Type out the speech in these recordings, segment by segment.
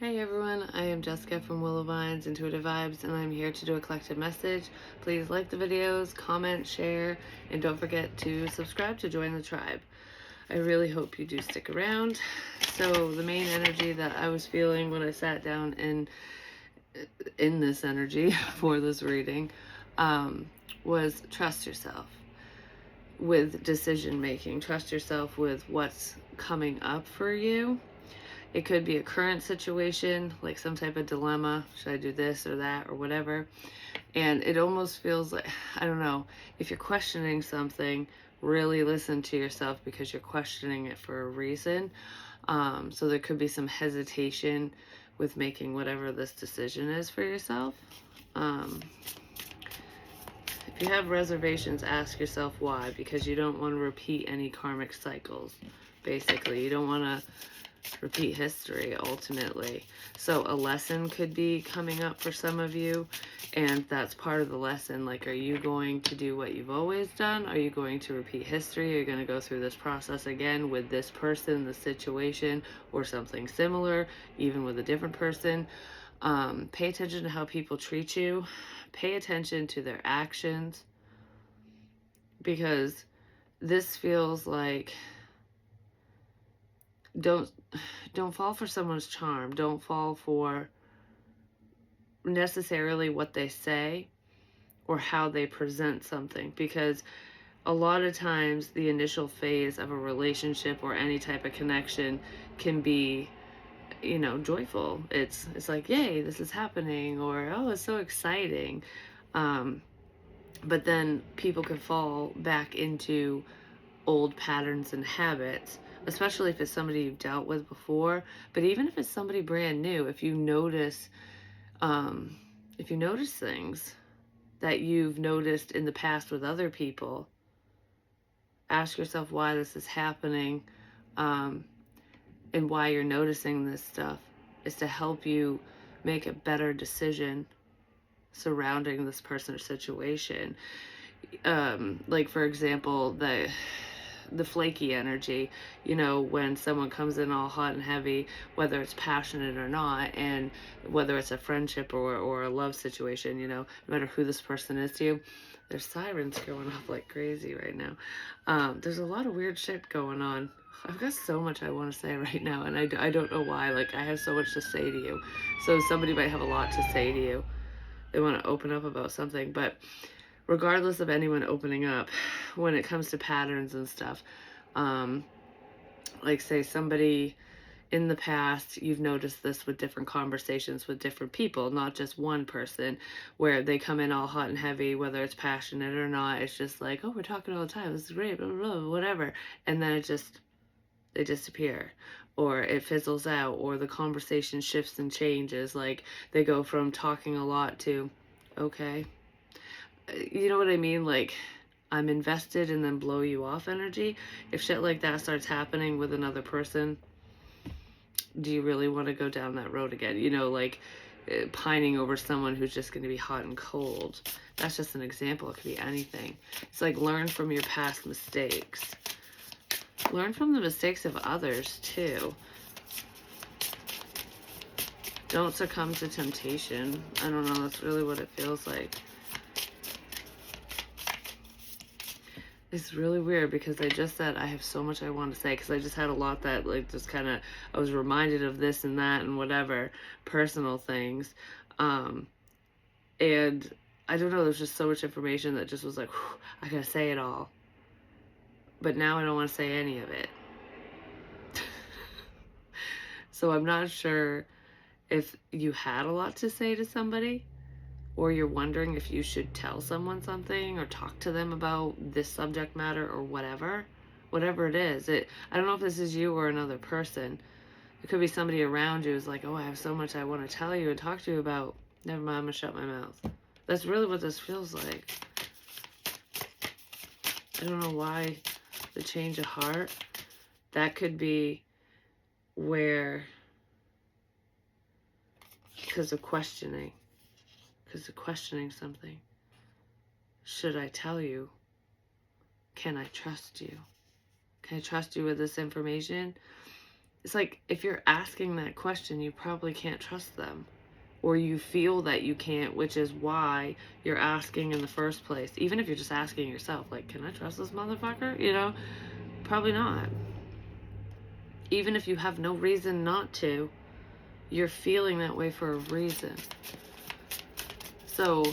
Hey everyone, I am Jessica from Willow Vines Intuitive Vibes, and I'm here to do a collective message. Please like the videos, comment, share, and don't forget to subscribe to join the tribe. I really hope you do stick around. So the main energy that I was feeling when I sat down in this energy for this reading was trust yourself with decision making. Trust yourself with what's coming up for you. It could be a current situation, like some type of dilemma. Should I do this or that or whatever? And it almost feels like, I don't know, if you're questioning something, really listen to yourself because you're questioning it for a reason. So there could be some hesitation with making whatever this decision is for yourself. If you have reservations, ask yourself why, because you don't want to repeat any karmic cycles. Basically, you don't want to repeat history ultimately. So a lesson could be coming up for some of you, and that's part of the lesson. Like, are you going to do what you've always done? Are you going to repeat history? Are you going to go through this process again with this person, the situation, or something similar, even with a different person? Pay attention to how people treat you. Pay attention to their actions, because this feels like don't fall for someone's charm. Don't fall for necessarily what they say or how they present something, because a lot of times the initial phase of a relationship or any type of connection can be, joyful. It's like, yay, this is happening, or oh, it's so exciting. But then people can fall back into old patterns and habits, especially if it's somebody you've dealt with before. But even if it's somebody brand new, um, if you notice things that you've noticed in the past with other people, ask yourself why this is happening, um, and why you're noticing this stuff is to help you make a better decision surrounding this person or situation. Like, for example, the flaky energy, when someone comes in all hot and heavy, whether it's passionate or not, and whether it's a friendship or a love situation, no matter who this person is to you. There's sirens going off like crazy right now. There's a lot of weird shit going on. I've got so much I want to say right now, and I don't know why. Like, I have so much to say to you. So somebody might have a lot to say to you. They want to open up about something, but regardless of anyone opening up, when it comes to patterns and stuff, like, say somebody in the past, you've noticed this with different conversations with different people, not just one person, where they come in all hot and heavy, whether it's passionate or not. It's just like, oh, we're talking all the time, this is great, blah, blah, blah, whatever. And then they disappear, or it fizzles out, or the conversation shifts and changes. Like, they go from talking a lot to, okay, you know what I mean? Like, I'm invested and then blow you off energy. If shit like that starts happening with another person, do you really want to go down that road again? Like, pining over someone who's just going to be hot and cold. That's just an example. It could be anything. It's like, learn from your past mistakes. Learn from the mistakes of others too. Don't succumb to temptation. I don't know. That's really what it feels like. It's really weird because I just said I have so much I want to say, because I just had a lot that, like, just kind of, I was reminded of this and that and whatever, personal things. And I don't know, there's just so much information that just was like, whew, I gotta say it all. But now I don't want to say any of it. So I'm not sure if you had a lot to say to somebody, or you're wondering if you should tell someone something or talk to them about this subject matter or whatever it is. I don't know if this is you or another person. It could be somebody around you who's like, oh, I have so much I want to tell you and talk to you about. Never mind, I'm gonna shut my mouth. That's really what this feels like. I don't know why the change of heart. That could be where, because of questioning something. Should I tell you? Can I trust you? Can I trust you with this information? It's like if you're asking that question, you probably can't trust them. Or you feel that you can't, which is why you're asking in the first place. Even if you're just asking yourself, like, can I trust this motherfucker? You know, probably not. Even if you have no reason not to, you're feeling that way for a reason. So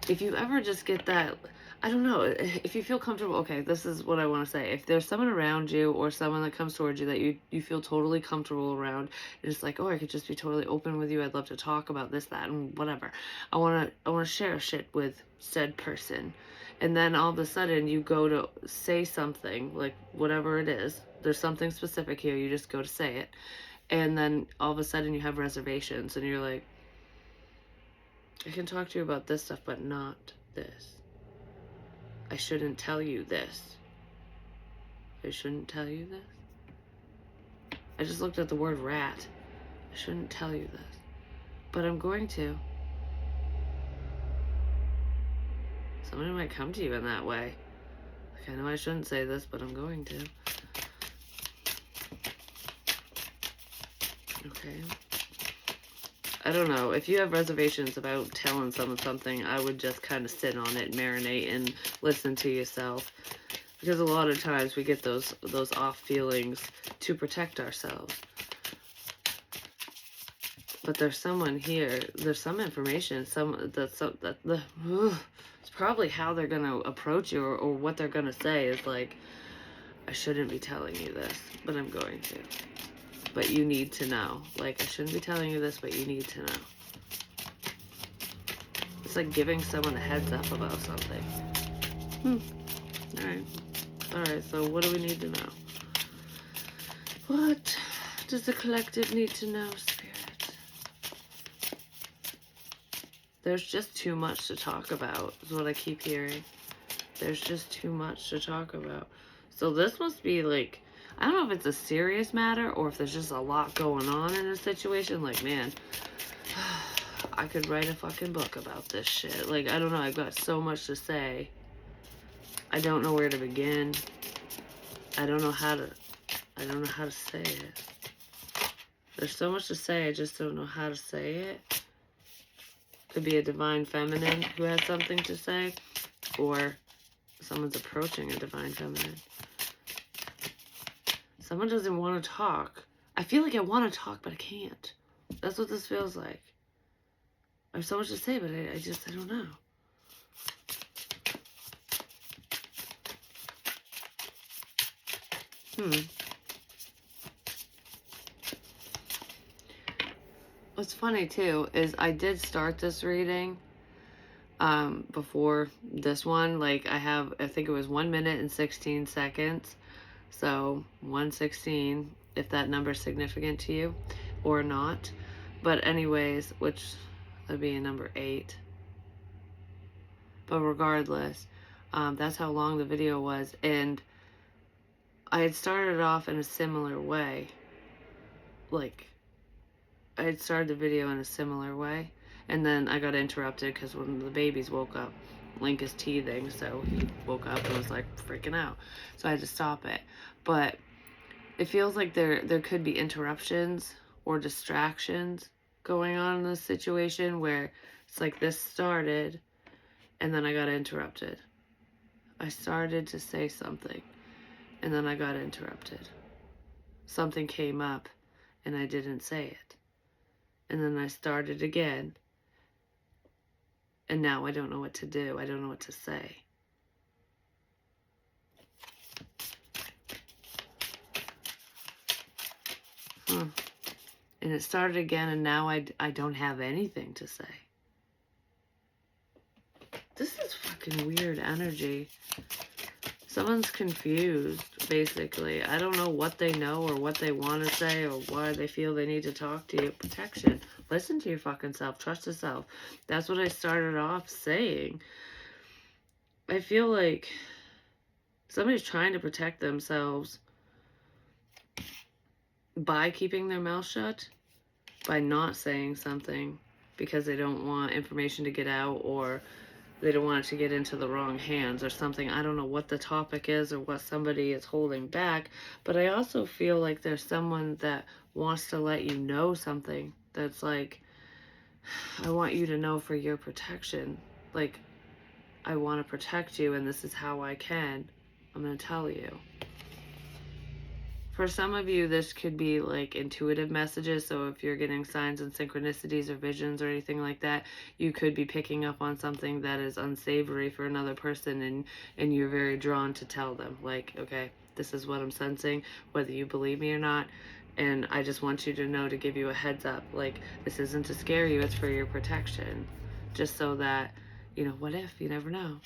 if you ever just get that, I don't know, if you feel comfortable, okay, this is what I want to say. If there's someone around you or someone that comes towards you that you feel totally comfortable around, and it's like, oh, I could just be totally open with you. I'd love to talk about this, that, and whatever. I want to share shit with said person. And then all of a sudden you go to say something, like whatever it is. There's something specific here. You just go to say it. And then all of a sudden you have reservations and you're like, I can talk to you about this stuff, but not this. I shouldn't tell you this. I shouldn't tell you this. I just looked at the word rat. I shouldn't tell you this. But I'm going to. Somebody might come to you in that way. Like, I know I shouldn't say this, but I'm going to. Okay. I don't know. If you have reservations about telling someone something, I would just kind of sit on it, marinate, and listen to yourself. Because a lot of times we get those off feelings to protect ourselves. But there's someone here. There's some information. It's probably how they're gonna approach you or what they're gonna say is like, I shouldn't be telling you this, but I'm going to. But you need to know. Like, I shouldn't be telling you this, but you need to know. It's like giving someone a heads up about something. Alright, so what do we need to know? What does the collective need to know, Spirit? There's just too much to talk about, is what I keep hearing. There's just too much to talk about. So this must be like, I don't know if it's a serious matter or if there's just a lot going on in a situation. Like, man, I could write a fucking book about this shit. Like, I don't know. I've got so much to say. I don't know where to begin. I don't know how to say it. There's so much to say. I just don't know how to say it. Could be a divine feminine who has something to say, or someone's approaching a divine feminine. Someone doesn't want to talk. I feel like I want to talk, but I can't. That's what this feels like. I have so much to say, but I don't know. What's funny, too, is I did start this reading before this one. Like, I think it was 1 minute and 16 seconds. So 116, if that number is significant to you or not. But anyways, which would be number 8. But regardless, that's how long the video was. And I had started off in a similar way. Like, I had started the video in a similar way. And then I got interrupted because when the babies woke up, Link is teething, so he woke up and was like freaking out. So I had to stop it. But it feels like there could be interruptions or distractions going on in this situation where it's like this started and then I got interrupted. I started to say something and then I got interrupted. Something came up and I didn't say it. And then I started again. And now I don't know what to do. I don't know what to say. And it started again, and now I don't have anything to say. This is fucking weird energy. Someone's confused, basically. I don't know what they know or what they want to say or why they feel they need to talk to you. Protection. Listen to your fucking self. Trust yourself. That's what I started off saying. I feel like somebody's trying to protect themselves by keeping their mouth shut, by not saying something because they don't want information to get out or they don't want it to get into the wrong hands or something. I don't know what the topic is or what somebody is holding back, but I also feel like there's someone that wants to let you know something that's like, I want you to know for your protection. Like, I want to protect you, and this is how I can. I'm going to tell you. For some of you, this could be like intuitive messages. So if you're getting signs and synchronicities or visions or anything like that, you could be picking up on something that is unsavory for another person, and you're very drawn to tell them, like, okay, this is what I'm sensing, whether you believe me or not. And I just want you to know, to give you a heads up. Like, this isn't to scare you, it's for your protection. Just so that, what if? You never know.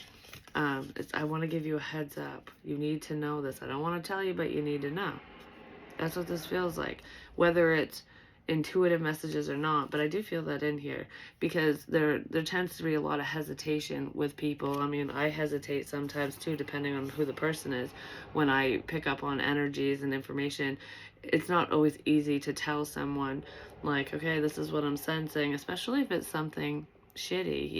I want to give you a heads up. You need to know this. I don't want to tell you, but you need to know. That's what this feels like, whether it's intuitive messages or not. But I do feel that in here, because there tends to be a lot of hesitation with people. I mean, I hesitate sometimes too, depending on who the person is. When I pick up on energies and information, it's not always easy to tell someone, like, okay, this is what I'm sensing, especially if it's something shitty,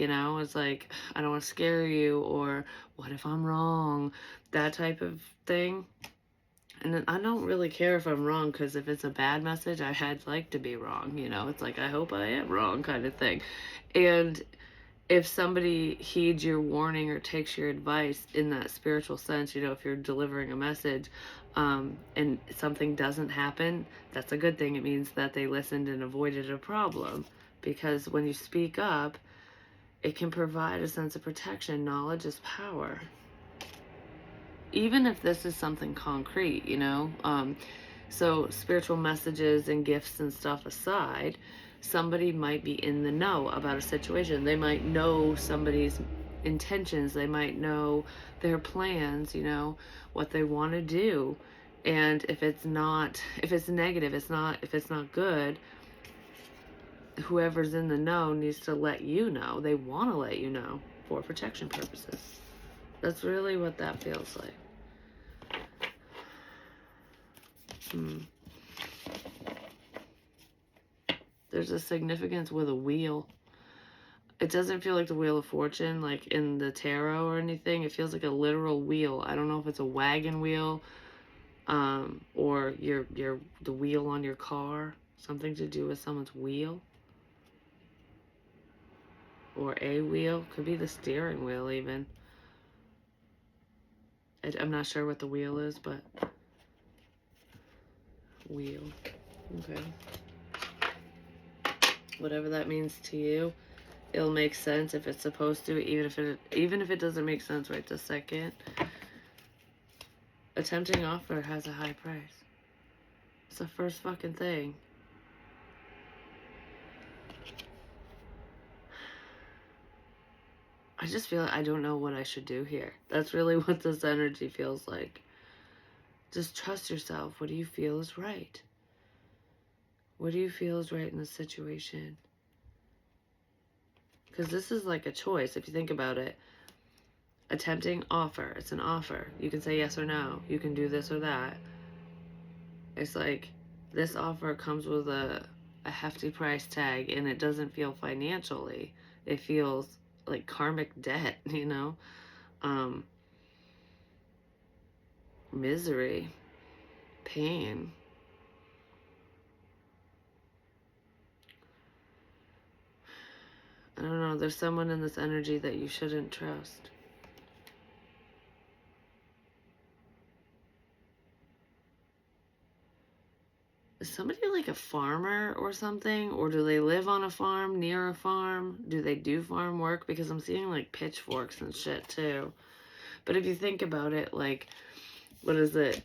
It's like, I don't want to scare you, or what if I'm wrong, that type of thing. And I don't really care if I'm wrong, because if it's a bad message, I'd like to be wrong, It's like, I hope I am wrong, kind of thing. And if somebody heeds your warning or takes your advice in that spiritual sense, if you're delivering a message, and something doesn't happen, that's a good thing. It means that they listened and avoided a problem. Because when you speak up, it can provide a sense of protection. Knowledge is power. Even if this is something concrete, so spiritual messages and gifts and stuff aside, somebody might be in the know about a situation. They might know somebody's intentions. They might know their plans, what they want to do. And if it's negative, if it's not good, whoever's in the know needs to let you know. They want to let you know for protection purposes. That's really what that feels like. There's a significance with a wheel. It doesn't feel like the Wheel of Fortune, like in the tarot or anything. It feels like a literal wheel. I don't know if it's a wagon wheel, or the wheel on your car. Something to do with someone's wheel. Or a wheel. Could be the steering wheel even. I'm not sure what the wheel is, but wheel. Okay. Whatever that means to you, it'll make sense if it's supposed to, even if it doesn't make sense right this second. A tempting offer has a high price. It's the first fucking thing. I just feel like I don't know what I should do here. That's really what this energy feels like. Just trust yourself. What do you feel is right? What do you feel is right in this situation? Because this is like a choice, if you think about it. A tempting offer. It's an offer. You can say yes or no. You can do this or that. It's like, this offer comes with a hefty price tag, and it doesn't feel financially. It feels like karmic debt, misery, pain. I don't know, there's someone in this energy that you shouldn't trust. Is somebody like a farmer or something? Or do they live on a farm, near a farm? Do they do farm work? Because I'm seeing like pitchforks and shit too. But if you think about it, like, what is it?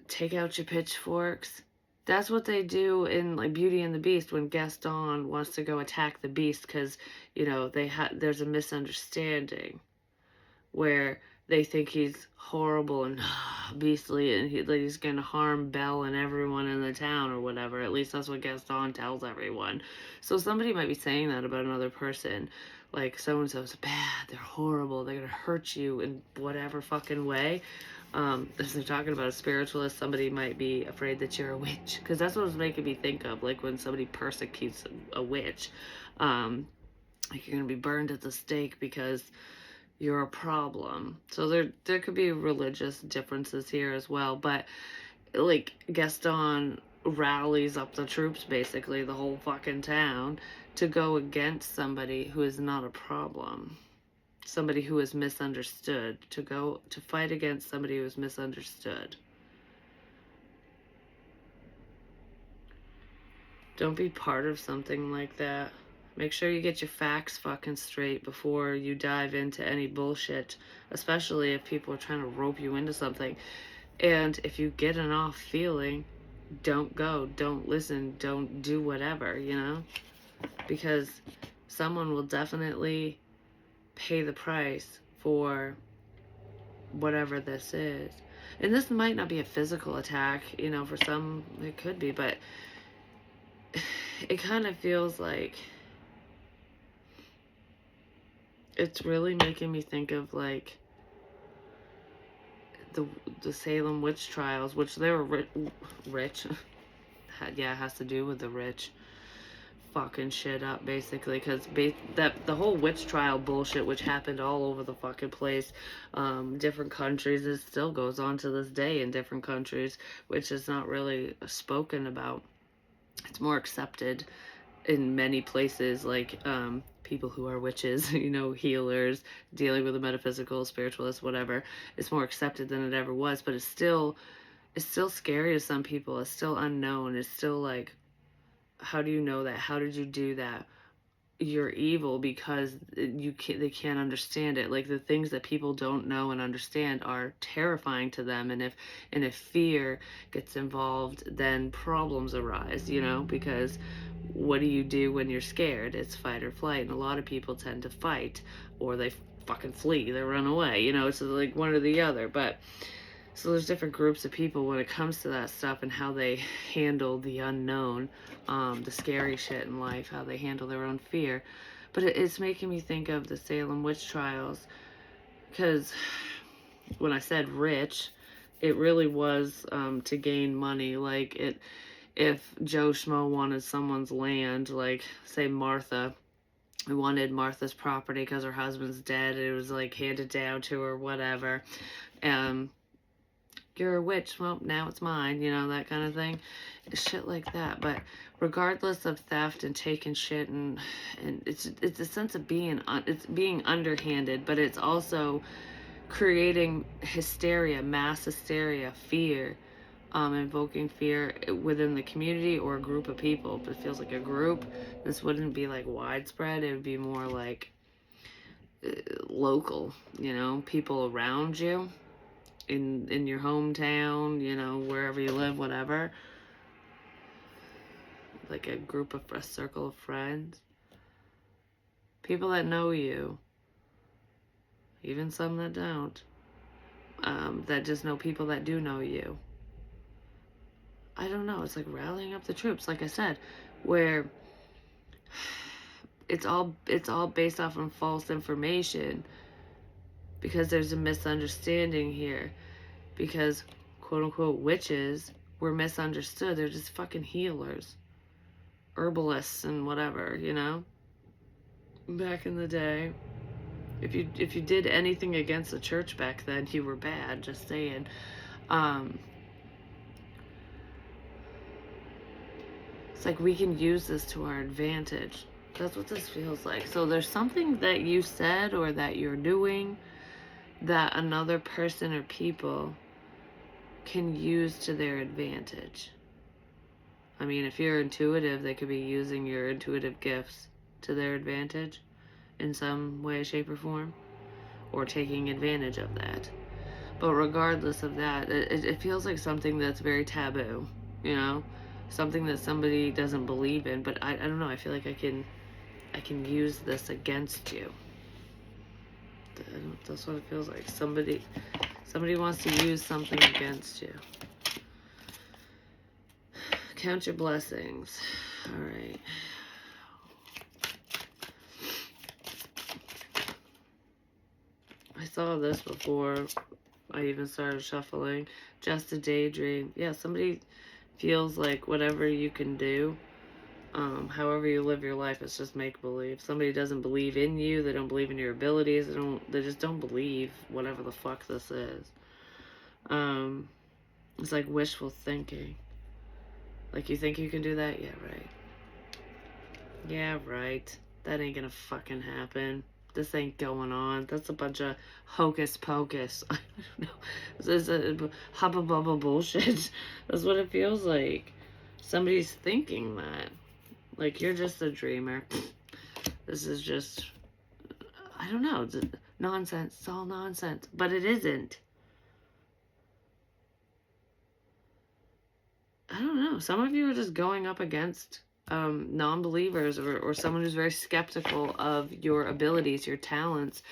Take out your pitchforks. That's what they do in like Beauty and the Beast when Gaston wants to go attack the beast, because there's a misunderstanding where they think he's horrible and beastly, and he's gonna harm Belle and everyone in the town or whatever. At least that's what Gaston tells everyone. So somebody might be saying that about another person, like, so and so's bad, they're horrible, they're gonna hurt you in whatever fucking way. If they're talking about a spiritualist, somebody might be afraid that you're a witch, because that's what it's making me think of, like when somebody persecutes a witch. Like you're going to be burned at the stake because you're a problem. So there could be religious differences here as well, but like Gaston rallies up the troops, basically the whole fucking town, to go against somebody who is not a problem, somebody who is misunderstood, to go to fight against somebody who is misunderstood. Don't be part of something like that. Make sure you get your facts fucking straight before you dive into any bullshit, especially if people are trying to rope you into something. And if you get an off feeling, don't go, don't listen, don't do whatever, you know? Because someone will definitely pay the price for whatever this is. And this might not be a physical attack, you know, for some it could be, but it kind of feels like it's really making me think of like the Salem witch trials, which they were rich. Yeah, it has to do with the rich fucking shit up, basically, because that the whole witch trial bullshit, which happened all over the fucking place, different countries, it still goes on to this day in different countries, which is not really spoken about. It's more accepted in many places, like people who are witches, you know, healers, dealing with the metaphysical, spiritualists, whatever. It's more accepted than it ever was, but it's still scary to some people. It's still unknown. It's still like, how do you know that? How did you do that? You're evil because they can't understand it. Like the things that people don't know and understand are terrifying to them, and if fear gets involved, then problems arise, you know, because what do you do when you're scared? It's fight or flight, and a lot of people tend to fight, or they fucking flee, they run away, you know. It's like one or the other. But so there's different groups of people when it comes to that stuff and how they handle the unknown, the scary shit in life, how they handle their own fear. But it's making me think of the Salem witch trials, because when I said rich, it really was to gain money. Like if Joe Schmo wanted someone's land, like say Martha, wanted Martha's property because her husband's dead, it was like handed down to her, whatever. Um, you're a witch, well, now it's mine, you know, that kind of thing. Shit like that. But regardless of theft and taking shit, and it's a sense of it's being underhanded, but it's also creating hysteria, mass hysteria, fear, invoking fear within the community or a group of people. But it feels like a group. This wouldn't be like widespread. It would be more like local, you know, people around you in your hometown, you know, wherever you live, whatever. Like a circle of friends. People that know you. Even some that don't. That just know people that do know you. I don't know. It's like rallying up the troops, like I said, where it's all based off of false information, because there's a misunderstanding here. Because quote unquote witches were misunderstood. They're just fucking healers, herbalists, and whatever, you know. Back in the day, if you did anything against the church back then, you were bad. Just saying. It's like we can use this to our advantage. That's what this feels like. So there's something that you said or that you're doing that another person or people can use to their advantage. I mean, if you're intuitive, they could be using your intuitive gifts to their advantage in some way, shape, or form, or taking advantage of that. But regardless of that, it feels like something that's very taboo, you know? Something that somebody doesn't believe in, but I don't know, I feel like I can use this against you. That's what it feels like. Somebody wants to use something against you. Count your blessings. All right. I saw this before I even started shuffling. Just a daydream. Yeah, somebody feels like whatever you can do However you live your life, it's just make-believe. Somebody doesn't believe in you, they don't believe in your abilities, they just don't believe whatever the fuck this is. It's like wishful thinking. Like, you think you can do that? Yeah, right. Yeah, right. That ain't gonna fucking happen. This ain't going on. That's a bunch of hocus pocus. I don't know. This is a hubba bubba bullshit. That's what it feels like. Somebody's thinking that. Like, you're just a dreamer. This is just, I don't know. It's nonsense. It's all nonsense. But it isn't. I don't know. Some of you are just going up against non-believers, or someone who's very skeptical of your abilities, your talents,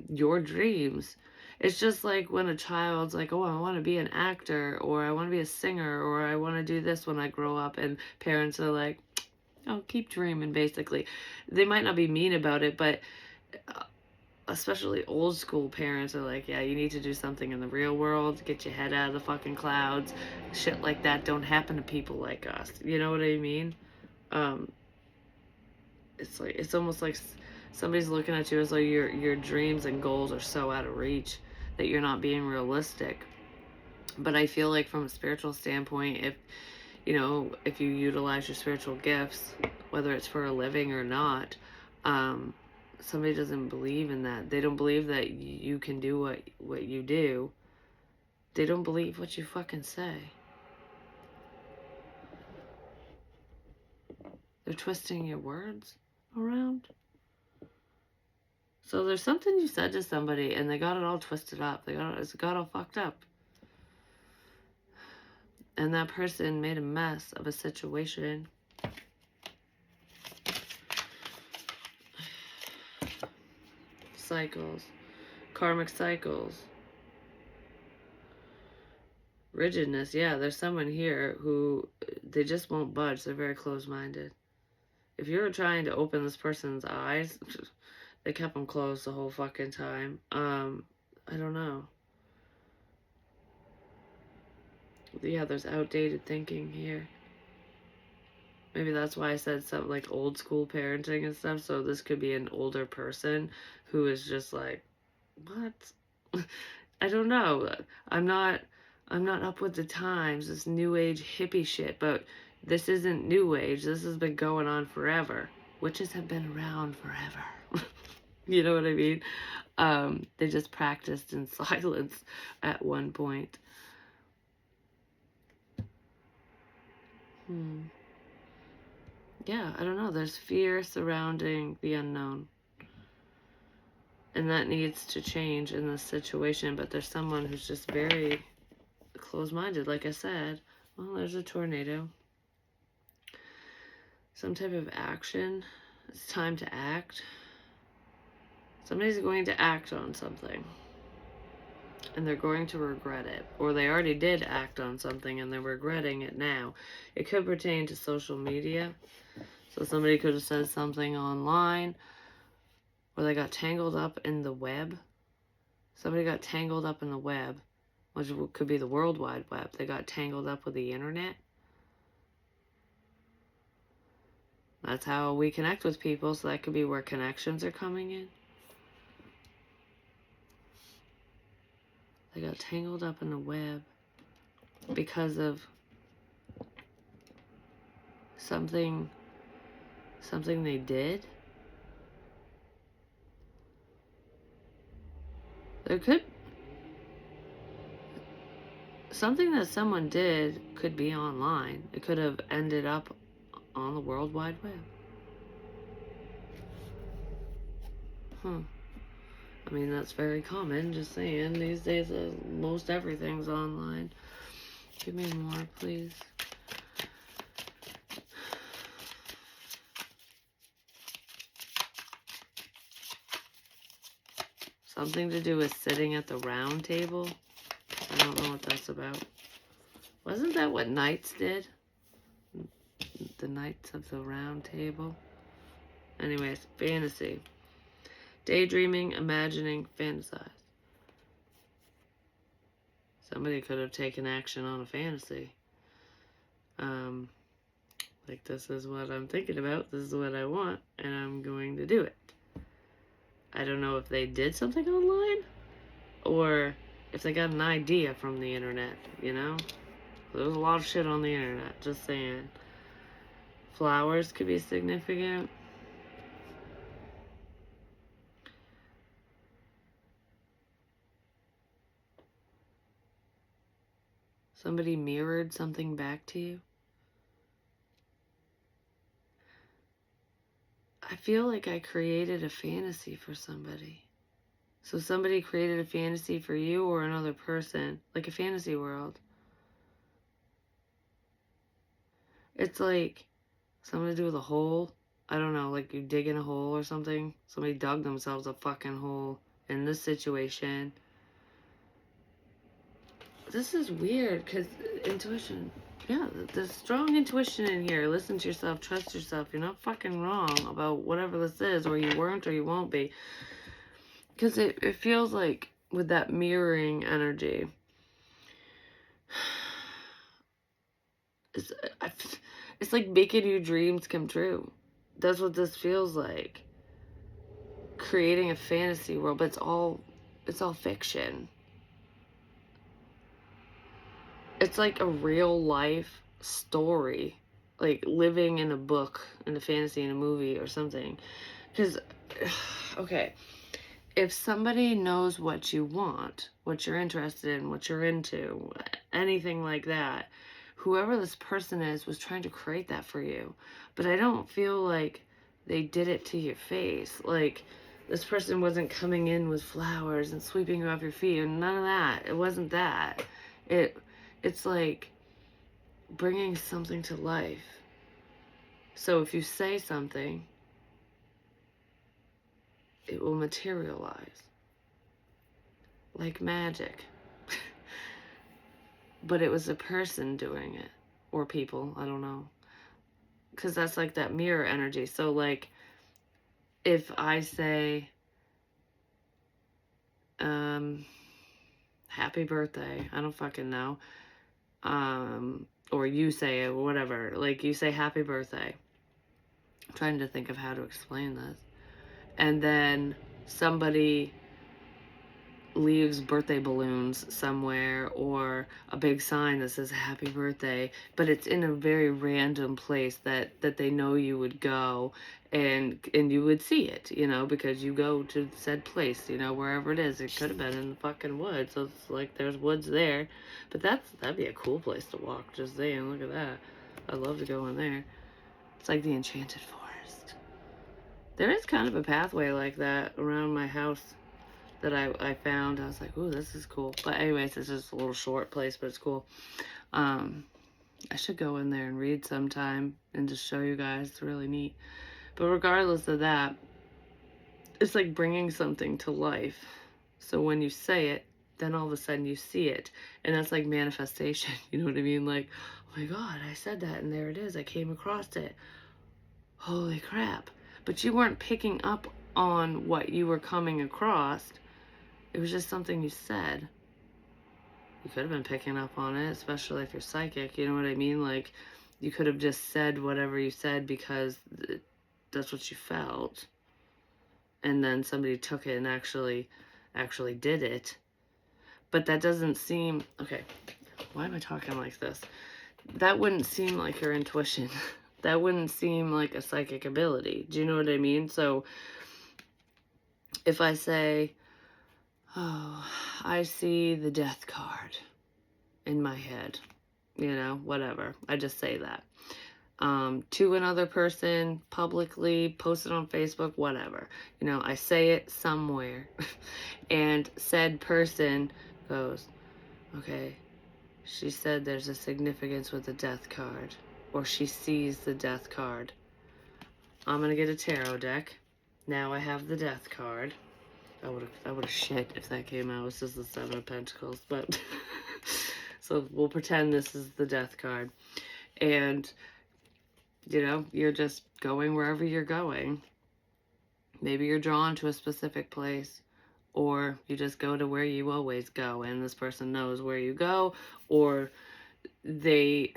your dreams. It's just like when a child's like, oh, I want to be an actor, or I want to be a singer, or I want to do this when I grow up, and parents are like, oh, keep dreaming, basically. They might not be mean about it, but especially old school parents are like, yeah, you need to do something in the real world, get your head out of the fucking clouds. Shit like that don't happen to people like us. You know what I mean? Um, it's like, it's almost like somebody's looking at you as though your dreams and goals are so out of reach that you're not being realistic. But I feel like from a spiritual standpoint, if you utilize your spiritual gifts, whether it's for a living or not, somebody doesn't believe in that. They don't believe that you can do what you do. They don't believe what you fucking say. They're twisting your words around. So there's something you said to somebody and they got it all twisted up. It got all fucked up. And that person made a mess of a situation. Cycles. Karmic cycles. Rigidness. Yeah, there's someone here who, they just won't budge. They're very closed-minded. If you were trying to open this person's eyes, they kept them closed the whole fucking time. I don't know. Yeah, there's outdated thinking here. Maybe that's why I said something like old school parenting and stuff. So this could be an older person who is just like, what? I don't know. I'm not up with the times, this new age hippie shit, but this isn't new age. This has been going on forever. Witches have been around forever. You know what I mean? They just practiced in silence at one point. Yeah, I don't know. There's fear surrounding the unknown. And that needs to change in this situation, but there's someone who's just very closed-minded, like I said. Well, there's a tornado. Some type of action. It's time to act. Somebody's going to act on something. And they're going to regret it. Or they already did act on something and they're regretting it now. It could pertain to social media. So somebody could have said something online, or they got tangled up in the web. Somebody got tangled up in the web, which could be the World Wide Web. They got tangled up with the internet. That's how we connect with people, so that could be where connections are coming in. They got tangled up in the web because of something they did. There could, something that someone did could be online. It could have ended up on the World Wide Web. I mean, that's very common, just saying. These days, most everything's online. Give me more, please. Something to do with sitting at the round table. I don't know what that's about. Wasn't that what knights did? The Knights of the Round Table. Anyways, fantasy. Daydreaming, imagining, fantasize. Somebody could have taken action on a fantasy. Like, this is what I'm thinking about, this is what I want, and I'm going to do it. I don't know if they did something online or if they got an idea from the internet, you know? There's a lot of shit on the internet, just saying. Flowers could be significant. Somebody mirrored something back to you. I feel like I created a fantasy for somebody. So somebody created a fantasy for you or another person, like a fantasy world. It's like something to do with a hole. I don't know, like you dig in a hole or something. Somebody dug themselves a fucking hole in this situation. This is weird because intuition. Yeah, there's strong intuition in here. Listen to yourself, trust yourself. You're not fucking wrong about whatever this is, or you weren't, or you won't be. Because it feels like with that mirroring energy, it's, it's like making your dreams come true. That's what this feels like. Creating a fantasy world, but it's all fiction. It's like a real life story, like living in a book, in a fantasy, in a movie or something. Because, okay, if somebody knows what you want, what you're interested in, what you're into, anything like that, whoever this person is was trying to create that for you. But I don't feel like they did it to your face. Like, this person wasn't coming in with flowers and sweeping you off your feet, and none of that. It wasn't that. It's like bringing something to life. So if you say something, it will materialize like magic. But it was a person doing it, or people, I don't know. Because that's like that mirror energy. So, like, if I say, happy birthday, I don't fucking know, or you say it, or whatever, like, you say happy birthday. I'm trying to think of how to explain this. And then somebody leaves birthday balloons somewhere or a big sign that says happy birthday, but it's in a very random place that they know you would go, and you would see it, you know, because you go to said place, you know, wherever it is. It could have been in the fucking woods, so it's like there's woods there. But that'd be a cool place to walk, just saying. Look at that. I'd love to go in there. It's like the enchanted forest. There is kind of a pathway like that around my house that I found. I was like, ooh, this is cool. But anyways, it's just a little short place, but it's cool. I should go in there and read sometime and just show you guys. It's really neat. But regardless of that, it's like bringing something to life. So when you say it, then all of a sudden you see it. And that's like manifestation. You know what I mean? Like, oh my God, I said that and there it is. I came across it. Holy crap. But you weren't picking up on what you were coming across. It was just something you said. You could have been picking up on it, especially if you're psychic. You know what I mean? Like, you could have just said whatever you said because that's what you felt. And then somebody took it and actually did it. But that doesn't seem... Okay, why am I talking like this? That wouldn't seem like your intuition. That wouldn't seem like a psychic ability. Do you know what I mean? So, if I say... Oh, I see the death card in my head. You know, whatever. I just say that. To another person, publicly, post it on Facebook, whatever. You know, I say it somewhere. And said person goes, okay, she said there's a significance with the death card. Or she sees the death card. I'm going to get a tarot deck. Now I have the death card. I would have shit if that came out. It's just the Seven of Pentacles, but so we'll pretend this is the death card. And, you know, you're just going wherever you're going. Maybe you're drawn to a specific place, or you just go to where you always go, and this person knows where you go, or they...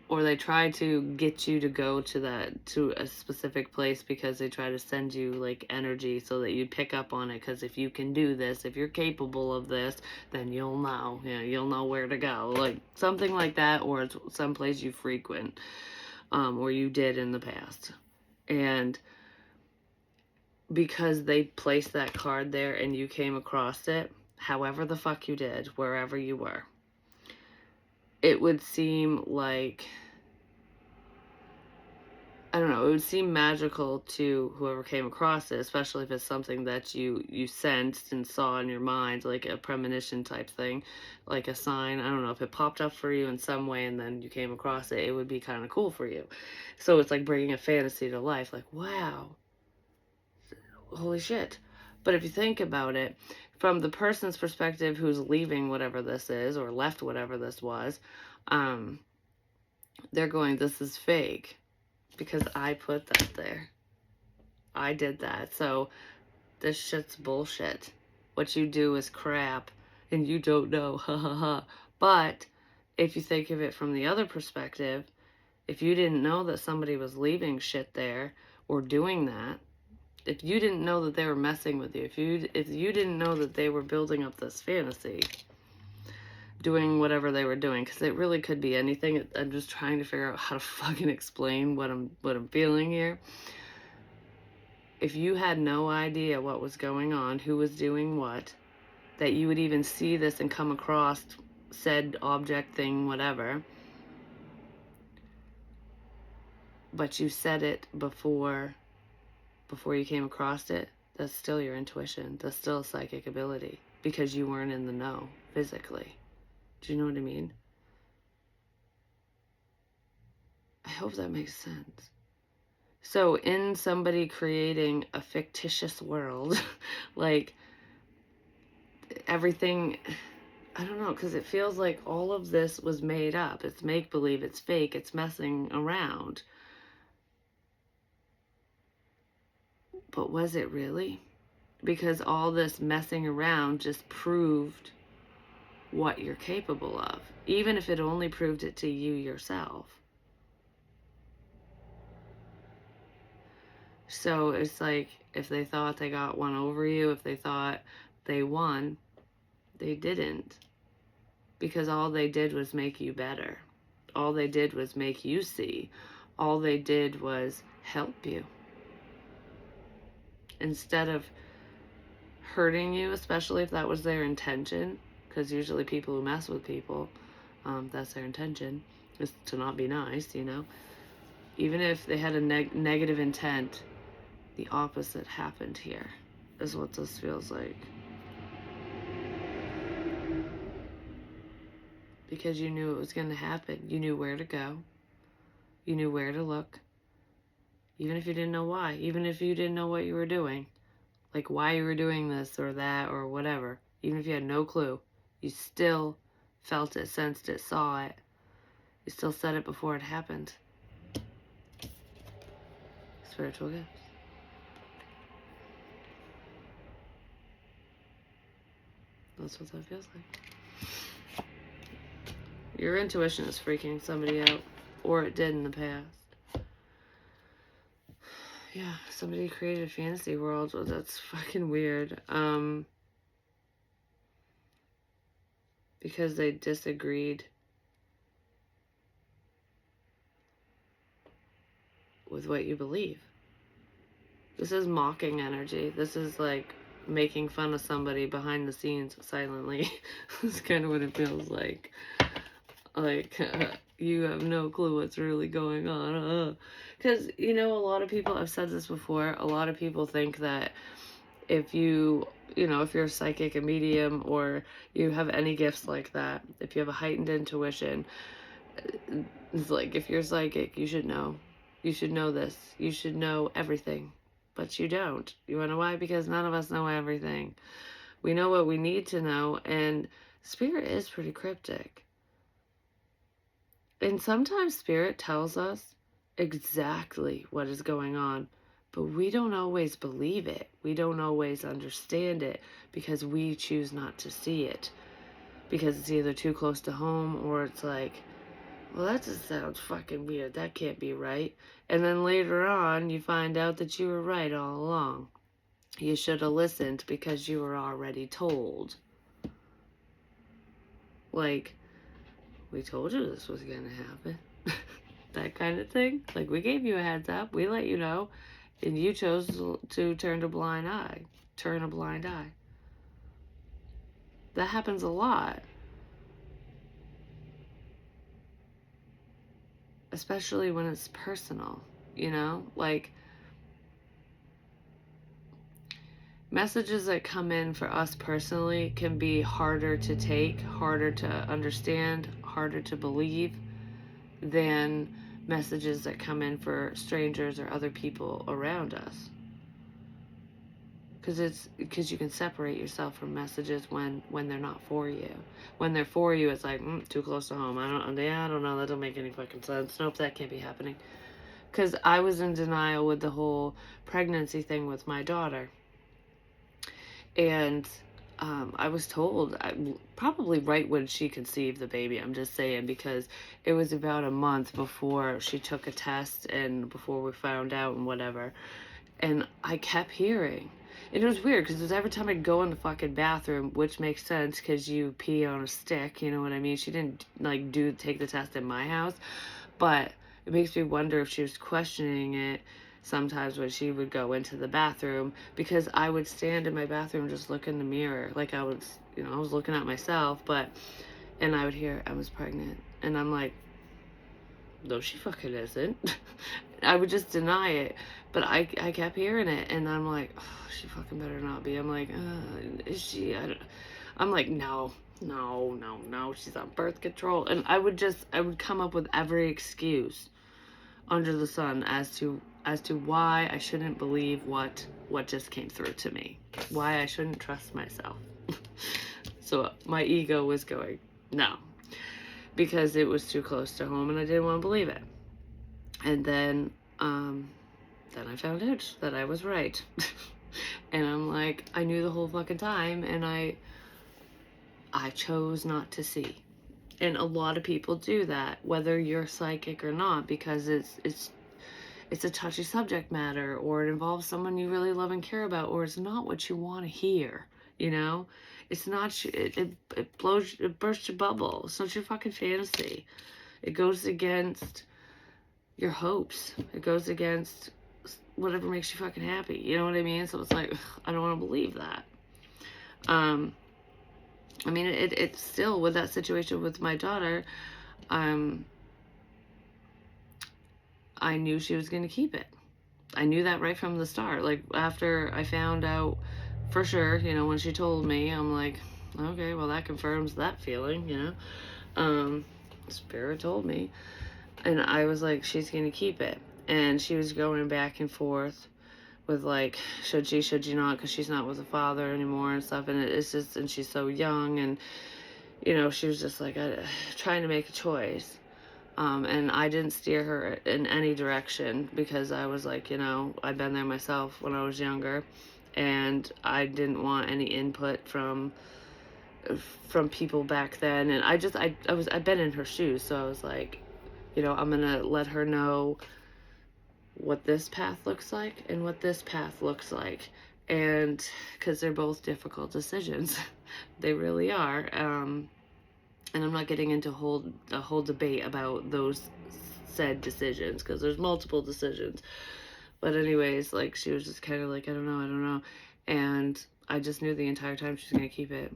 or they try to get you to go to a specific place because they try to send you like energy so that you pick up on it, because if you can do this, if you're capable of this, then you'll know, you'll know where to go, like something like that, or it's someplace you frequent, or you did in the past. And because they placed that card there and you came across it, however the fuck you did, wherever you were, it would seem like, I don't know, it would seem magical to whoever came across it, especially if it's something that you sensed and saw in your mind, like a premonition type thing, like a sign. I don't know, if it popped up for you in some way and then you came across it, it would be kind of cool for you. So it's like bringing a fantasy to life, like, wow, holy shit. But if you think about it, from the person's perspective who's leaving whatever this is, or left whatever this was, they're going, this is fake because I put that there. I did that. So this shit's bullshit. What you do is crap and you don't know. Ha ha ha. But if you think of it from the other perspective, if you didn't know that somebody was leaving shit there or doing that, if you didn't know that they were messing with you, if you didn't know that they were building up this fantasy, doing whatever they were doing, because it really could be anything. I'm just trying to figure out how to fucking explain what I'm feeling here. If you had no idea what was going on, who was doing what, that you would even see this and come across said object, thing, whatever, but you said it before you came across it, that's still your intuition. That's still a psychic ability because you weren't in the know physically. Do you know what I mean? I hope that makes sense. So in somebody creating a fictitious world, like everything, I don't know, because it feels like all of this was made up. It's make-believe, it's fake, it's messing around. But was it really? Because all this messing around just proved what you're capable of, even if it only proved it to you yourself. So it's like, if they thought they got one over you, if they thought they won, they didn't. Because all they did was make you better. All they did was make you see. All they did was help you. Instead of hurting you, especially if that was their intention, because usually people who mess with people, that's their intention, is to not be nice, Even if they had a negative intent, the opposite happened here, is what this feels like. Because you knew it was going to happen. You knew where to go. You knew where to look. Even if you didn't know why. Even if you didn't know what you were doing. Like why you were doing this or that or whatever. Even if you had no clue. You still felt it, sensed it, saw it. You still said it before it happened. Spiritual gifts. That's what that feels like. Your intuition is freaking somebody out. Or it did in the past. Yeah, somebody created a fantasy world. Well, that's fucking weird. Because they disagreed with what you believe. This is mocking energy. This is like making fun of somebody behind the scenes silently. That's kind of what it feels like. Like, you have no clue what's really going on. Because, a lot of people, I've said this before, a lot of people think that if if you're a psychic, a medium, or you have any gifts like that, if you have a heightened intuition, it's like, if you're psychic, you should know. You should know this. You should know everything. But you don't. You wanna know why? Because none of us know everything. We know what we need to know, and spirit is pretty cryptic. And sometimes spirit tells us exactly what is going on, but we don't always believe it. We don't always understand it because we choose not to see it. Because it's either too close to home, or it's like, well, that just sounds fucking weird. That can't be right. And then later on, you find out that you were right all along. You should have listened because you were already told. Like, we told you this was going to happen. That kind of thing. Like, we gave you a heads up. We let you know. And you chose to turn a blind eye. Turn a blind eye. That happens a lot. Especially when it's personal, you know? Like, messages that come in for us personally can be harder to take, harder to understand, harder to believe than messages that come in for strangers or other people around us. Because you can separate yourself from messages when they're not for you. When they're for you, it's like too close to home. I don't know. That don't make any fucking sense. Nope, that can't be happening. Because I was in denial with the whole pregnancy thing with my daughter. And I was told, probably right when she conceived the baby, I'm just saying, because it was about a month before she took a test and before we found out and whatever. And I kept hearing. And it was weird because every time I'd go in the fucking bathroom, which makes sense because you pee on a stick, you know what I mean? She didn't like take the test in my house, but it makes me wonder if she was questioning it sometimes when she would go into the bathroom, because I would stand in my bathroom and just look in the mirror like I was, I was looking at myself, and I would hear I was pregnant, and I'm like, no, she fucking isn't. I would just deny it, but I kept hearing it, and I'm like, oh, she fucking better not be. I'm like, is she? I'm like, no, no, no, no, she's on birth control, and I would come up with every excuse under the sun as to why I shouldn't believe what just came through to me, why I shouldn't trust myself. So my ego was going, no, because it was too close to home and I didn't want to believe it. And then I found out that I was right. And I'm like, I knew the whole fucking time, and I chose not to see. And a lot of people do that, whether you're psychic or not, because it's a touchy subject matter, or it involves someone you really love and care about, or it's not what you want to hear, you know? It's not, it bursts your bubble. It's not your fucking fantasy. It goes against your hopes. It goes against whatever makes you fucking happy. You know what I mean? So it's like, I don't want to believe that. I mean, it's still with that situation with my daughter, I knew she was going to keep it. I knew that right from the start. Like, after I found out for sure, when she told me, I'm like, okay, well, that confirms that feeling. Spirit told me. And I was like, she's going to keep it. And she was going back and forth with, like, should she not, because she's not with the father anymore and stuff. And it's just, and she's so young. And, she was just like, trying to make a choice. And I didn't steer her in any direction, because I was like, I'd been there myself when I was younger, and I didn't want any input from people back then. And I'd been in her shoes, so I was like, I'm gonna let her know what this path looks like and what this path looks like, and because they're both difficult decisions, they really are. And I'm not getting into a whole debate about those said decisions, because there's multiple decisions. But anyways, like, she was just kind of like, I don't know. And I just knew the entire time she was going to keep it.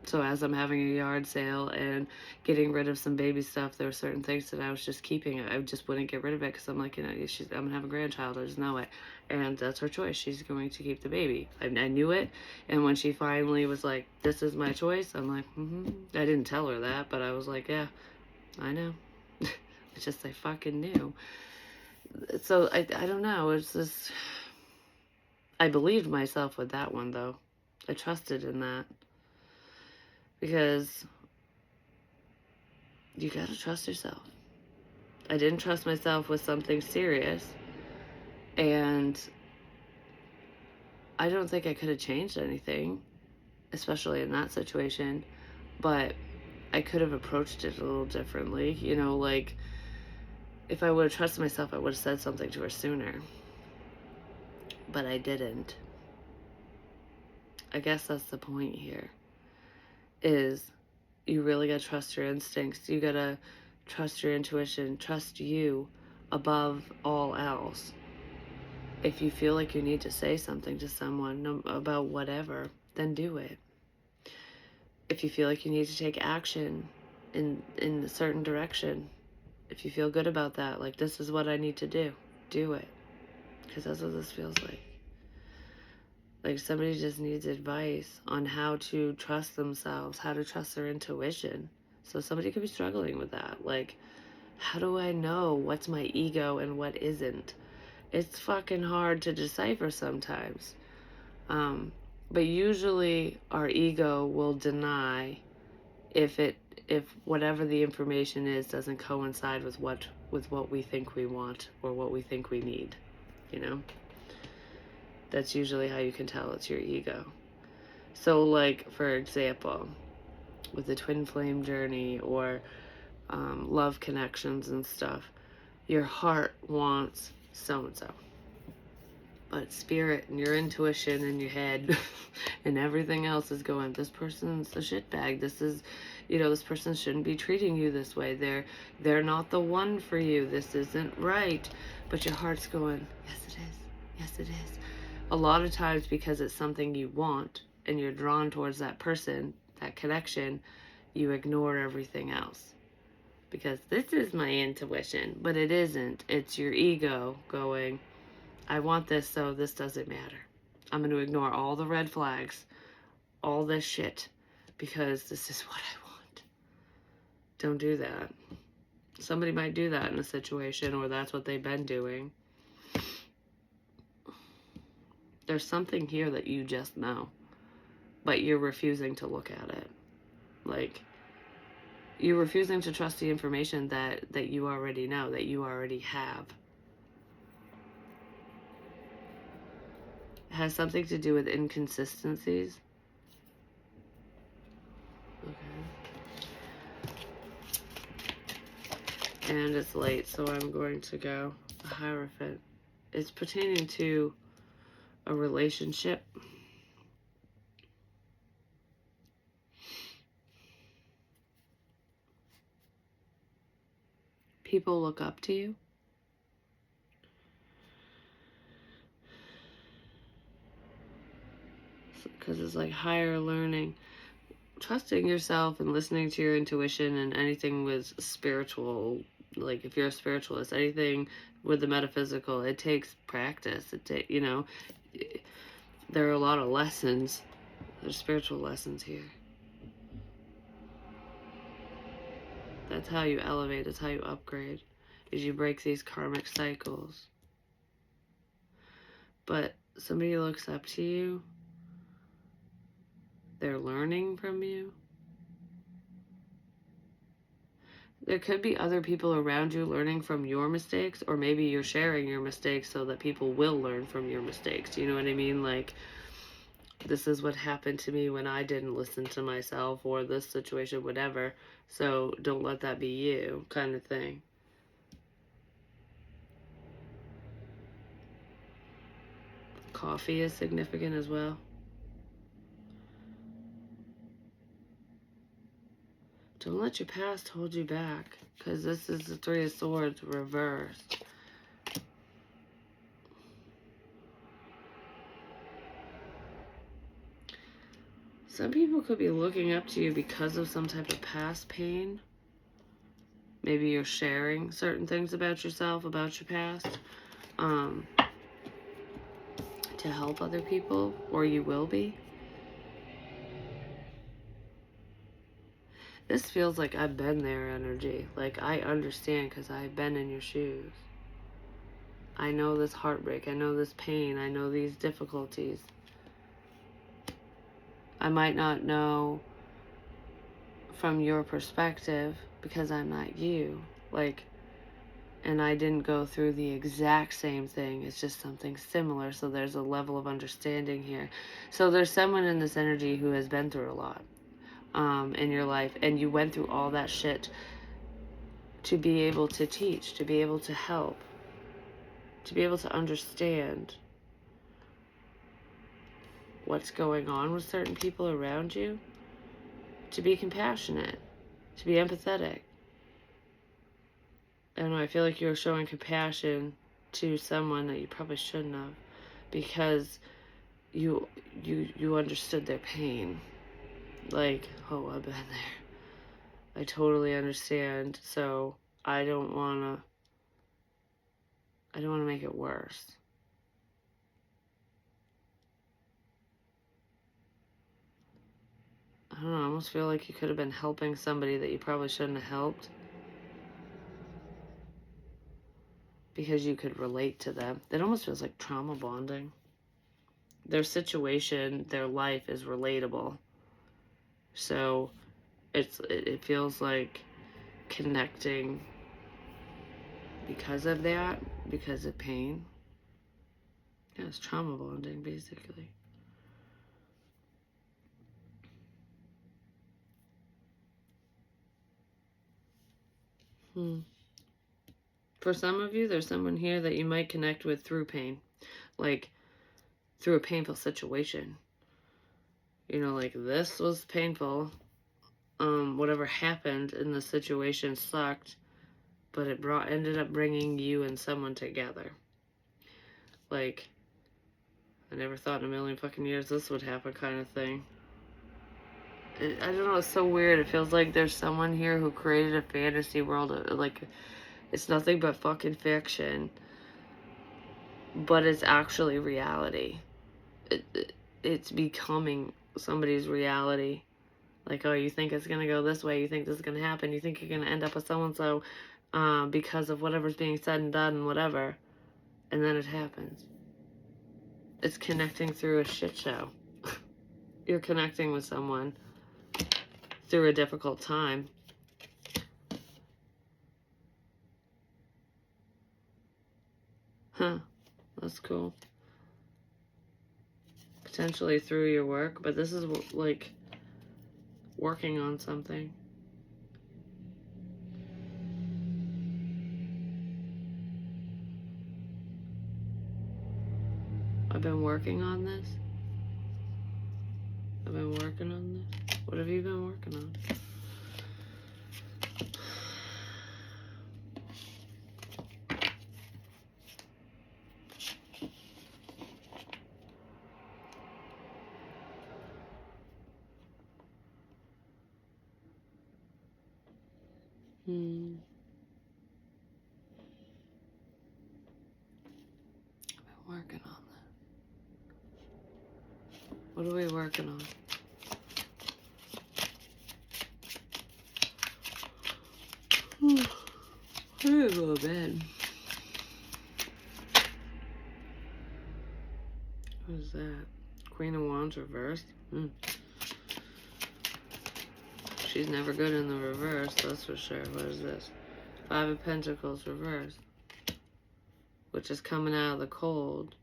So as I'm having a yard sale and getting rid of some baby stuff, there were certain things that I was just keeping. I just wouldn't get rid of it, because I'm like, I'm going to have a grandchild. I just know it. And that's her choice. She's going to keep the baby. I knew it. And when she finally was like, this is my choice, I'm like, I didn't tell her that, but I was like, yeah, I know. It's just, I fucking knew. So I don't know. It's just, I believed myself with that one, though. I trusted in that. Because you gotta trust yourself. I didn't trust myself with something serious, and I don't think I could have changed anything, especially in that situation. But I could have approached it a little differently. You know, like, if I would have trusted myself, I would have said something to her sooner. But I didn't. I guess that's the point here, is you really gotta trust your instincts. You gotta trust your intuition. Trust you above all else. If you feel like you need to say something to someone about whatever, then do it. If you feel like you need to take action in a certain direction, if you feel good about that, like, this is what I need to do it. Because that's what this feels like. Like, somebody just needs advice on how to trust themselves, how to trust their intuition. So somebody could be struggling with that. Like, how do I know what's my ego and what isn't? It's fucking hard to decipher sometimes. But usually our ego will deny if whatever the information is doesn't coincide with what we think we want or what we think we need, you know? That's usually how you can tell it's your ego. So, like, for example, with the twin flame journey or love connections and stuff, your heart wants so-and-so. But spirit and your intuition and your head and everything else is going, this person's a shitbag. This is, this person shouldn't be treating you this way. They're not the one for you. This isn't right. But your heart's going, yes, it is. Yes, it is. A lot of times, because it's something you want and you're drawn towards that person, that connection, you ignore everything else. Because this is my intuition, but it isn't. It's your ego going, I want this, so this doesn't matter. I'm going to ignore all the red flags, all this shit, because this is what I want. Don't do that. Somebody might do that in a situation, or that's what they've been doing. There's something here that you just know, but you're refusing to look at it. Like, you're refusing to trust the information that you already know, that you already have. It has something to do with inconsistencies. Okay. And it's late, so I'm going to go. A Hierophant. It's pertaining to a relationship. People look up to you. Because it's like higher learning. Trusting yourself and listening to your intuition and anything with spiritual, like if you're a spiritualist, anything with the metaphysical, it takes practice. There are a lot of lessons. There's spiritual lessons here. That's how you elevate. That's how you upgrade. Is you break these karmic cycles. But somebody looks up to you. They're learning from you. There could be other people around you learning from your mistakes, or maybe you're sharing your mistakes so that people will learn from your mistakes. You know what I mean? Like, this is what happened to me when I didn't listen to myself, or this situation, whatever. So don't let that be you, kind of thing. Coffee is significant as well. Don't let your past hold you back, because this is the Three of Swords reversed. Some people could be looking up to you because of some type of past pain. Maybe you're sharing certain things about yourself, about your past, to help other people, or you will be. This feels like I've been there energy. Like, I understand because I've been in your shoes. I know this heartbreak. I know this pain. I know these difficulties. I might not know from your perspective because I'm not you. Like, and I didn't go through the exact same thing. It's just something similar. So there's a level of understanding here. So there's someone in this energy who has been through a lot. in your life, and you went through all that shit to be able to teach, to be able to help, to be able to understand what's going on with certain people around you, to be compassionate, to be empathetic. I don't know, I feel like you're showing compassion to someone that you probably shouldn't have, because you understood their pain. Like, oh, I've been there. I totally understand. So I don't want to make it worse. I don't know, I almost feel like you could have been helping somebody that you probably shouldn't have helped, because you could relate to them. It almost feels like trauma bonding. Their situation, their life is relatable. So it feels like connecting because of that, because of pain. Yeah, it's trauma bonding, basically. For some of you, there's someone here that you might connect with through pain. Like, through a painful situation. You know, like, this was painful. Whatever happened in the situation sucked, but it ended up bringing you and someone together. Like, I never thought in a million fucking years this would happen, kind of thing. I don't know, it's so weird. It feels like there's someone here who created a fantasy world, like, it's nothing but fucking fiction, but it's actually reality. It's becoming somebody's reality. Like, oh, you think it's gonna go this way, you think this is gonna happen, you think you're gonna end up with so-and-so because of whatever's being said and done and whatever, and then it happens. It's connecting through a shit show. You're connecting with someone through a difficult time. Huh, that's cool. Potentially through your work, but this is like working on something. I've been working on this. I've been working on this. What have you been working on? I've been working on that. What are we working on? I'm gonna go to bed. What is that? Queen of Wands reversed? She's never good in the reverse, that's for sure. What is this? Five of Pentacles reversed. Which is coming out of the cold.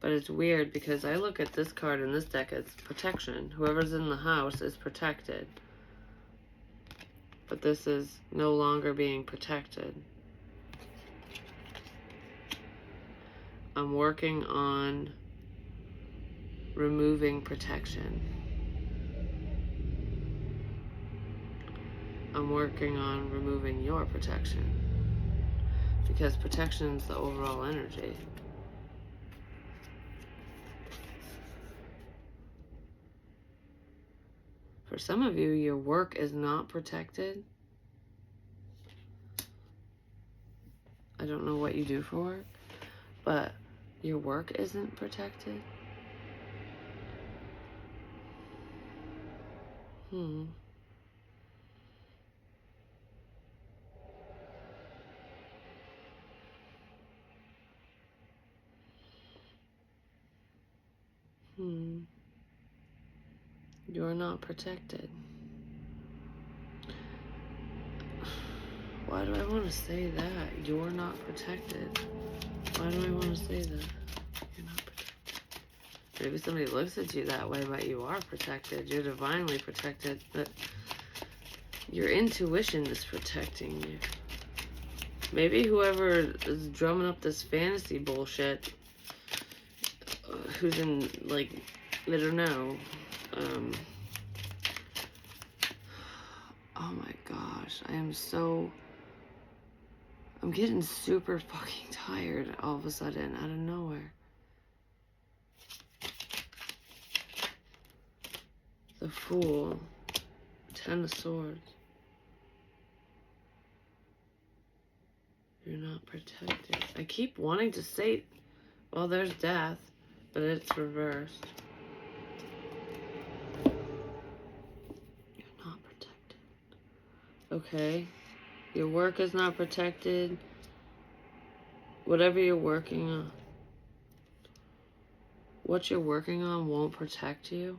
But it's weird because I look at this card in this deck as protection. Whoever's in the house is protected. But this is no longer being protected. I'm working on removing protection. I'm working on removing your protection. Because protection is the overall energy. For some of you, your work is not protected. I don't know what you do for work, but your work isn't protected. You're not protected. Why do I want to say that? You're not protected. Why do I want to say that? You're not protected. Maybe somebody looks at you that way, but you are protected. You're divinely protected, but your intuition is protecting you. Maybe whoever is drumming up this fantasy bullshit, who's in, like, I don't know, oh my gosh, I'm getting super fucking tired all of a sudden, out of nowhere. The Fool, Ten of Swords. You're not protected. I keep wanting to say, well, there's death, but it's reversed. You're not protected. Okay. Your work is not protected. Whatever you're working on. What you're working on won't protect you.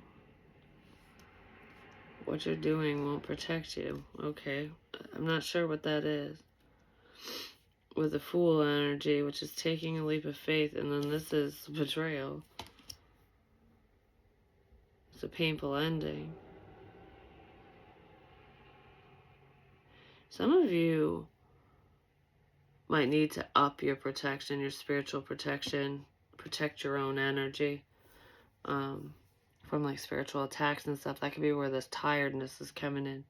What you're doing won't protect you. Okay. I'm not sure what that is. With the Fool energy, which is taking a leap of faith, and then this is betrayal. It's a painful ending. Some of you might need to up your protection, your spiritual protection, protect your own energy from like spiritual attacks and stuff. That could be where this tiredness is coming in.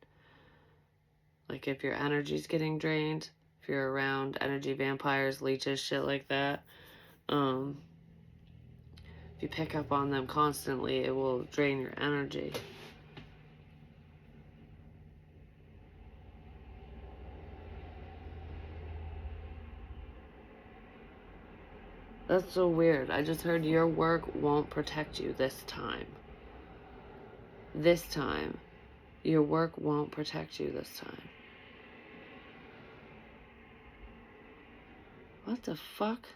Like if your energy's getting drained, if you're around energy vampires, leeches, shit like that, if you pick up on them constantly, it will drain your energy. That's so weird. I just heard your work won't protect you this time. This time. Your work won't protect you this time. What the fuck?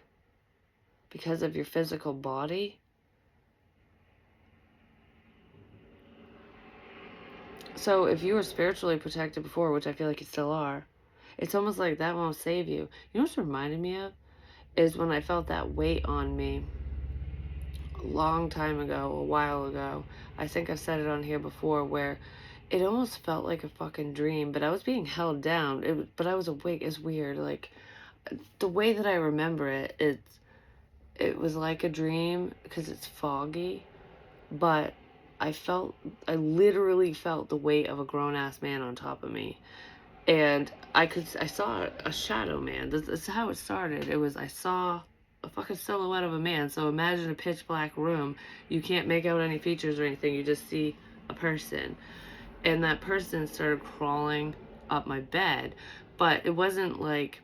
Because of your physical body? So if you were spiritually protected before, which I feel like you still are, it's almost like that won't save you. You know what's reminded me of? Is when I felt that weight on me a long time ago, a while ago. I think I've said it on here before, where it almost felt like a fucking dream, but I was being held down. But I was awake. It's weird. Like, the way that I remember it, it was like a dream because it's foggy, but I literally felt the weight of a grown-ass man on top of me. And I saw a shadow man. This is how it started. I saw a fucking silhouette of a man. So imagine a pitch black room. You can't make out any features or anything. You just see a person. And that person started crawling up my bed. But it wasn't like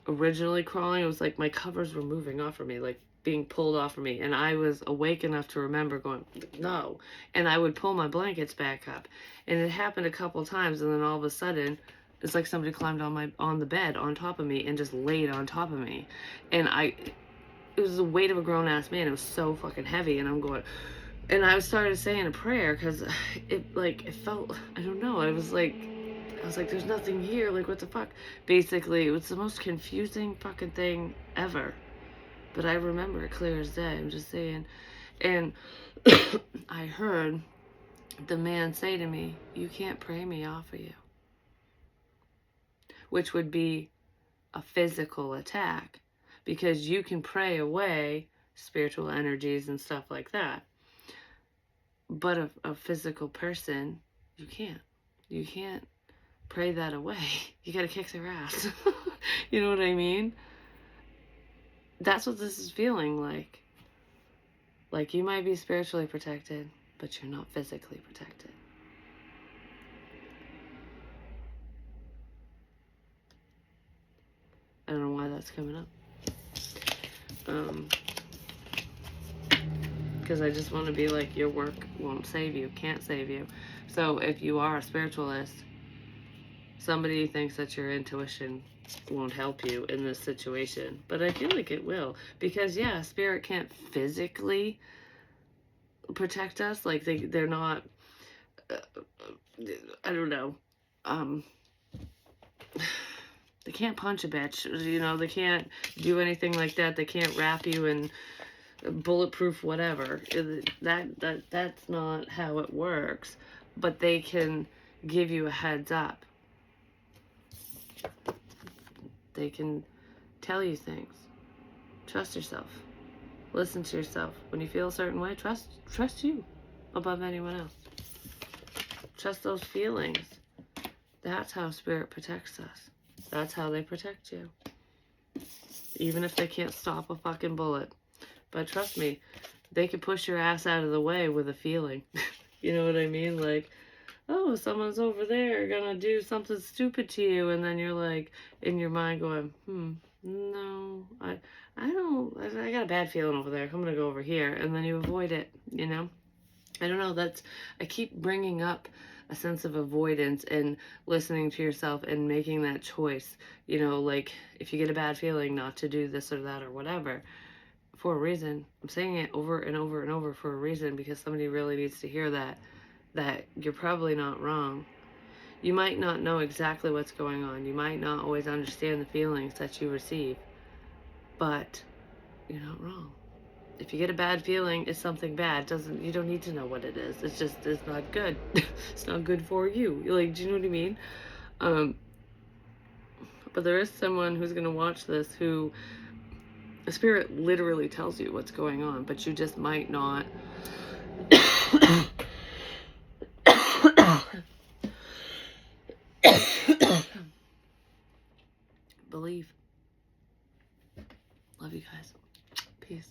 originally crawling. It was like my covers were moving off of me, like being pulled off of me. And I was awake enough to remember going, no. And I would pull my blankets back up. And it happened a couple times. And then all of a sudden, it's like somebody climbed on the bed on top of me and just laid on top of me. And it was the weight of a grown-ass man. It was so fucking heavy. And I'm going, and I started saying a prayer because it felt, I don't know. I was like, there's nothing here. Like, what the fuck? Basically, it was the most confusing fucking thing ever. But I remember it clear as day. I'm just saying. And I heard the man say to me, you can't pray me off of you. Which would be a physical attack, because you can pray away spiritual energies and stuff like that. But a physical person, you can't. You can't pray that away. You gotta kick their ass. You know what I mean? That's what this is feeling like. Like, you might be spiritually protected, but you're not physically protected. I don't know why that's coming up. Because I just want to be like, your work won't save you, can't save you. So if you are a spiritualist, somebody thinks that your intuition won't help you in this situation. But I feel like it will. Because, yeah, spirit can't physically protect us. Like, they're not, I don't know, they can't punch a bitch, you know, they can't do anything like that. They can't wrap you in bulletproof whatever. That's not how it works. But they can give you a heads up. They can tell you things. Trust yourself. Listen to yourself. When you feel a certain way, trust you above anyone else. Trust those feelings. That's how spirit protects us. That's how they protect you. Even if they can't stop a fucking bullet. But trust me, they can push your ass out of the way with a feeling. You know what I mean? Like, oh, someone's over there gonna do something stupid to you, and then you're like, in your mind going, no, I got a bad feeling over there. I'm gonna go over here, and then you avoid it, you know? I don't know, I keep bringing up a sense of avoidance and listening to yourself and making that choice, you know, like, if you get a bad feeling not to do this or that or whatever, for a reason. I'm saying it over and over and over for a reason, because somebody really needs to hear that you're probably not wrong. You might not know exactly what's going on. You might not always understand the feelings that you receive, but you're not wrong. If you get a bad feeling, it's something bad. You don't need to know what it is. It's not good. It's not good for you. Like, do you know what I mean? But there is someone who's going to watch this who the spirit literally tells you what's going on, but you just might not believe. Love you guys. Peace.